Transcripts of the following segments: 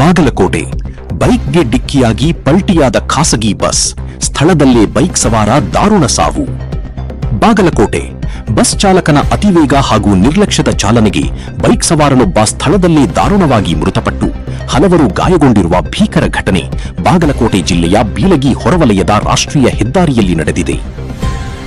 ಬಾಗಲಕೋಟೆ ಬೈಕ್ಗೆ ಡಿಕ್ಕಿಯಾಗಿ ಪಲ್ಟಿಯಾದ ಖಾಸಗಿ ಬಸ್, ಸ್ಥಳದಲ್ಲೇ ಬೈಕ್ ಸವಾರ ದಾರುಣ ಸಾವು. ಬಾಗಲಕೋಟೆ ಬಸ್ ಚಾಲಕನ ಅತಿವೇಗ ಹಾಗೂ ನಿರ್ಲಕ್ಷ್ಯದ ಚಾಲನೆಗೆ ಬೈಕ್ ಸವಾರನೊಬ್ಬ ಸ್ಥಳದಲ್ಲೇ ದಾರುಣವಾಗಿ ಮೃತಪಟ್ಟು ಹಲವರು ಗಾಯಗೊಂಡಿರುವ ಭೀಕರ ಘಟನೆ ಬಾಗಲಕೋಟೆ ಜಿಲ್ಲೆಯ ಬೀಳಗಿ ಹೊರವಲಯದ ರಾಷ್ಟ್ರೀಯ ಹೆದ್ದಾರಿಯಲ್ಲಿ ನಡೆದಿದೆ.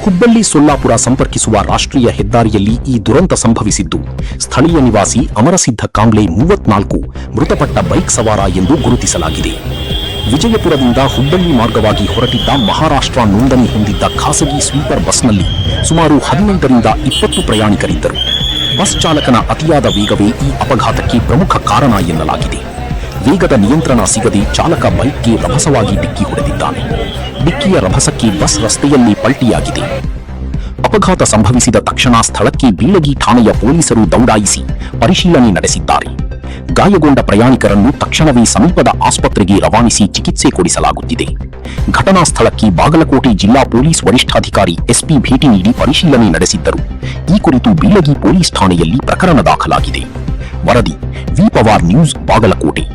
ಹುಬ್ಬಳ್ಳಿ ಸೊಲ್ಲಾಪುರ ಸಂಪರ್ಕಿಸುವ ರಾಷ್ಟ್ರೀಯ ಹೆದ್ದಾರಿಯಲ್ಲಿ ಈ ದುರಂತ ಸಂಭವಿಸಿದ್ದು, ಸ್ಥಳೀಯ ನಿವಾಸಿ ಅಮರಸಿದ್ಧ ಕಾಂಬ್ಳೆ 34 ಮೃತಪಟ್ಟ ಬೈಕ್ ಸವಾರ ಎಂದು ಗುರುತಿಸಲಾಗಿದೆ. ವಿಜಯಪುರದಿಂದ ಹುಬ್ಬಳ್ಳಿ ಮಾರ್ಗವಾಗಿ ಹೊರಟಿದ್ದ ಮಹಾರಾಷ್ಟ್ರ ನೋಂದಣಿ ಹೊಂದಿದ್ದ ಖಾಸಗಿ ಸ್ವೀಪರ್ ಬಸ್ನಲ್ಲಿ ಸುಮಾರು 18ರಿಂದ 20 ಪ್ರಯಾಣಿಕರಿದ್ದರು. ಬಸ್ ಚಾಲಕನ ಅತಿಯಾದ ವೇಗವೇ ಈ ಅಪಘಾತಕ್ಕೆ ಪ್ರಮುಖ ಕಾರಣ ಎನ್ನಲಾಗಿದೆ. ವೇಗದ ನಿಯಂತ್ರಣ ಸಿಗದೆ ಚಾಲಕ ಬೈಕ್ಗೆ ರಭಸವಾಗಿ ಡಿಕ್ಕಿ ಹೊಡೆದಿದ್ದಾನೆ. ಡಿಕ್ಕಿಯ ರಭಸಕ್ಕೆ ಬಸ್ ರಸ್ತೆಯಲ್ಲಿ ಪಲ್ಟಿಯಾಗಿದೆ. ಅಪಘಾತ ಸಂಭವಿಸಿದ ತಕ್ಷಣ ಸ್ಥಳಕ್ಕೆ ಬೀಳಗಿ ಠಾಣೆಯ ಪೊಲೀಸರು ದೌಡಾಯಿಸಿ ಪರಿಶೀಲನೆ ನಡೆಸಿದ್ದಾರೆ. ಗಾಯಗೊಂಡ ಪ್ರಯಾಣಿಕರನ್ನು ತಕ್ಷಣವೇ ಸಮೀಪದ ಆಸ್ಪತ್ರೆಗೆ ರವಾನಿಸಿ ಚಿಕಿತ್ಸೆ ಕೊಡಿಸಲಾಗುತ್ತಿದೆ. ಘಟನಾ ಸ್ಥಳಕ್ಕೆ ಬಾಗಲಕೋಟೆ ಜಿಲ್ಲಾ ಪೊಲೀಸ್ ವರಿಷ್ಠಾಧಿಕಾರಿ ಎಸ್ಪಿ ಭೇಟಿ ನೀಡಿ ಪರಿಶೀಲನೆ ನಡೆಸಿದ್ದರು. ಈ ಕುರಿತು ಬೀಳಗಿ ಪೊಲೀಸ್ ಠಾಣೆಯಲ್ಲಿ ಪ್ರಕರಣ ದಾಖಲಾಗಿದೆ. ವರದಿ ವಿ ಪವಾರ್ ನ್ಯೂಸ್, ಬಾಗಲಕೋಟೆ.